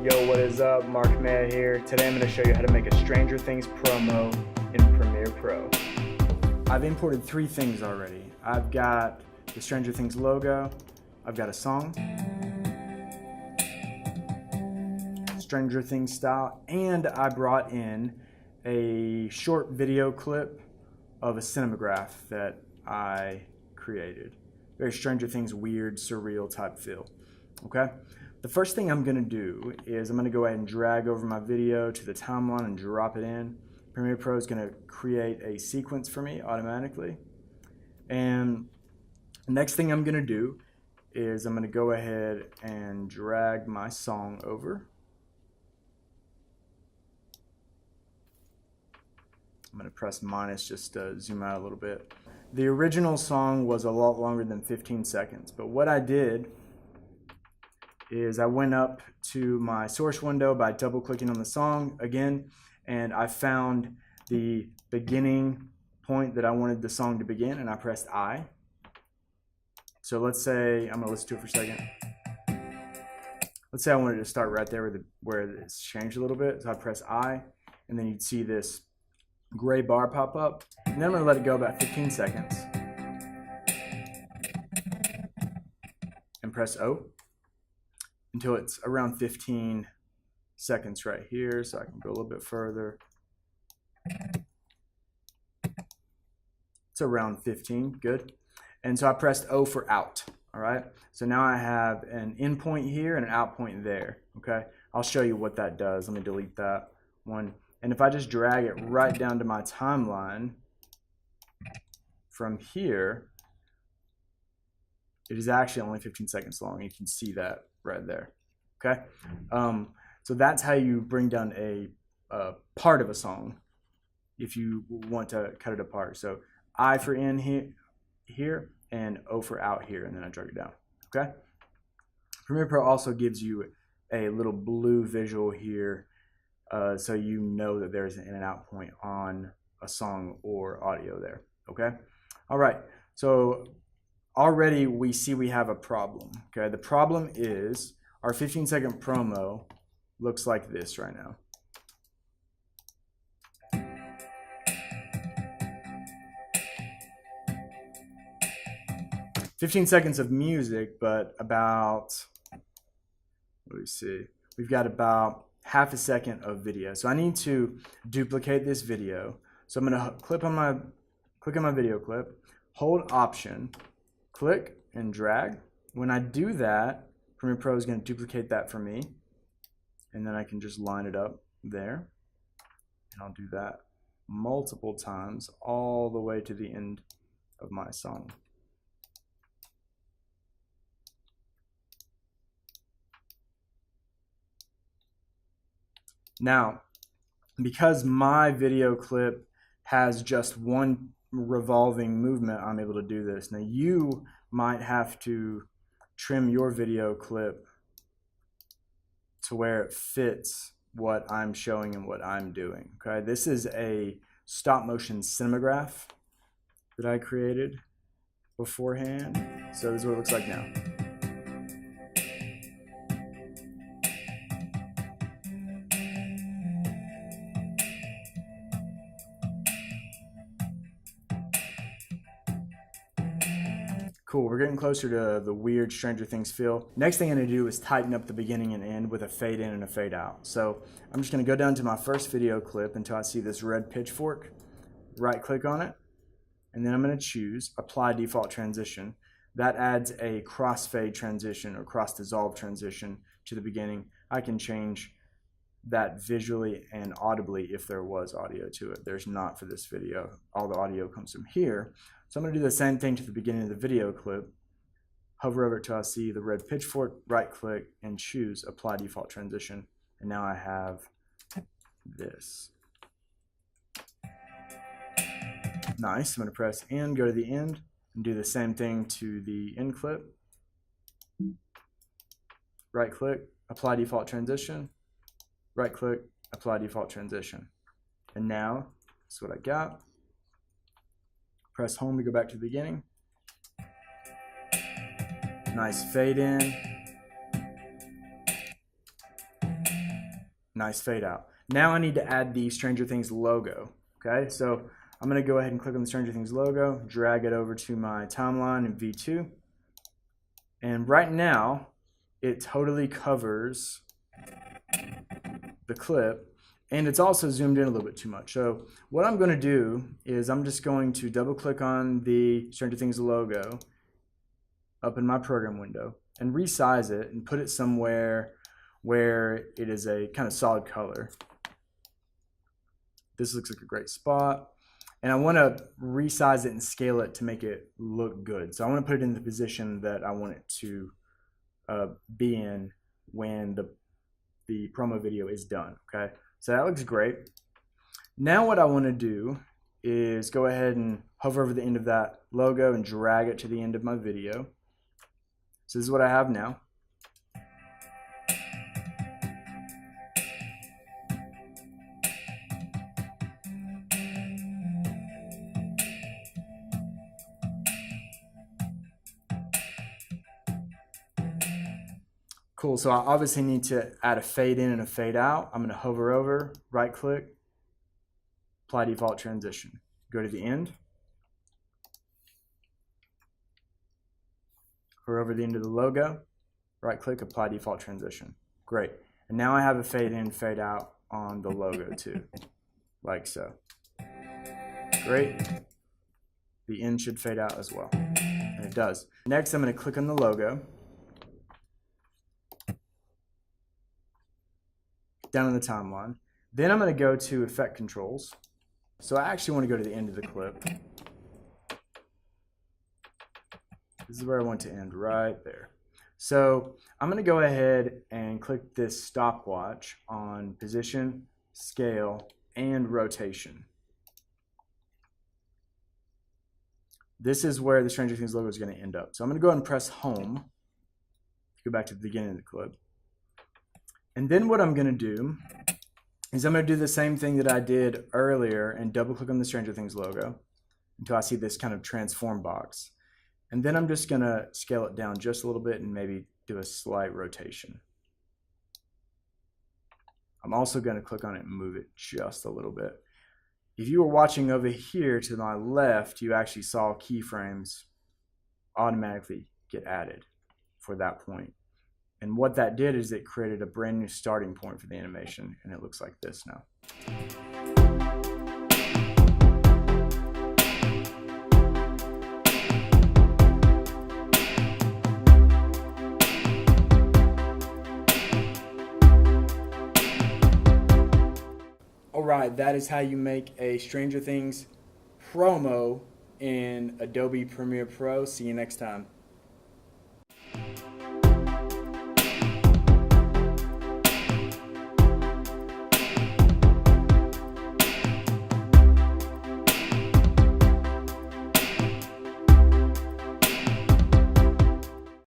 Yo, what is up? Mark Maya here. Today I'm going to show you how to make a Stranger Things promo in Premiere Pro. I've imported 3 things already. I've got the Stranger Things logo, I've got a song, Stranger Things style, and I brought in a short video clip of a cinematograph that I created. Very Stranger Things weird, surreal type feel. Okay? The first thing I'm going to do is I'm going to go ahead and drag over my video to the timeline and drop it in. Premiere Pro is going to create a sequence for me automatically. And the next thing I'm going to do is I'm going to go ahead and drag my song over. I'm going to press minus just to zoom out a little bit. The original song was a lot longer than 15 seconds, but what I did is I went up to my source window by double clicking on the song again, and I found the beginning point that I wanted the song to begin, and I pressed I. So let's say, I'm going to listen to it for a second. Let's say I wanted to start right there where it's changed a little bit, so I press I, and then you'd see this gray bar pop up, and then I'm going to let it go about 15 seconds, and press O until it's around 15 seconds right here, so I can go a little bit further. It's around 15, good. And so I pressed O for out, all right? So now I have an in point here and an out point there, okay? I'll show you what that does. Let me delete that one. And if I just drag it right down to my timeline from here, it is actually only 15 seconds long. You can see that right there, okay? So that's how you bring down a part of a song if you want to cut it apart. So I for in here and O for out here, and then I drag it down, okay? Premiere Pro also gives you a little blue visual here so you know that there's an in and out point on a song or audio there, okay? All right, so already we see we have a problem, okay? The problem is our 15-second promo looks like this right now. "15 seconds of music, but about, what do we see? We've got about half a second of video. So I need to duplicate this video. So I'm going to click on my video clip, hold Option, click and drag. When I do that, Premiere Pro is going to duplicate that for me, and then I can just line it up there, and I'll do that multiple times all the way to the end of my song. Now, because my video clip has just one revolving movement, I'm able to do this. Now, you might have to trim your video clip to where it fits what I'm showing and what I'm doing, okay? This is a stop motion cinematograph that I created beforehand. So this is what it looks like now. Cool, we're getting closer to the weird Stranger Things feel. Next thing I'm gonna do is tighten up the beginning and end with a fade in and a fade out. So I'm just gonna go down to my first video clip until I see this red pitchfork, right click on it, and then I'm gonna choose Apply Default Transition. That adds a crossfade transition or cross dissolve transition to the beginning. I can change that visually and audibly if there was audio to it. There's not for this video. All the audio comes from here. So I'm going to do the same thing to the beginning of the video clip. Hover over it till I see the red pitchfork, right click, and choose Apply Default Transition. And now I have this. Nice. I'm going to press End, go to the end, and do the same thing to the end clip. Right click, Apply Default Transition. Right click, Apply Default Transition. And now, that's what I got. Press home to go back to the beginning. Nice fade in. Nice fade out. Now I need to add the Stranger Things logo. Okay, so I'm going to go ahead and click on the Stranger Things logo, drag it over to my timeline in V2. And right now, it totally covers the clip, and it's also zoomed in a little bit too much. So what I'm going to do is I'm just going to double click on the Stranger Things logo up in my program window and resize it and put it somewhere where it is a kind of solid color. This looks like a great spot. And I want to resize it and scale it to make it look good. So I want to put it in the position that I want it to be in when the promo video is done. Okay, so that looks great. Now what I want to do is go ahead and hover over the end of that logo and drag it to the end of my video. So this is what I have now. Cool, so I obviously need to add a fade in and a fade out. I'm going to hover over, right click, apply default transition. Go to the end. Hover over the end of the logo, right click, apply default transition. Great. And now I have a fade in, fade out on the logo too, like so. Great. The end should fade out as well, and it does. Next, I'm going to click on the logo. Down in the timeline. Then I'm going to go to effect controls. So I actually want to go to the end of the clip. This is where I want to end, right there. So I'm going to go ahead and click this stopwatch on position, scale, and rotation. This is where the Stranger Things logo is going to end up. So I'm going to go ahead and press home. Go back to the beginning of the clip. And then what I'm going to do is I'm going to do the same thing that I did earlier and double click on the Stranger Things logo until I see this kind of transform box. And then I'm just going to scale it down just a little bit and maybe do a slight rotation. I'm also going to click on it and move it just a little bit. If you were watching over here to my left, you actually saw keyframes automatically get added for that point. And what that did is it created a brand new starting point for the animation, and it looks like this now. Alright, that is how you make a Stranger Things promo in Adobe Premiere Pro. See you next time.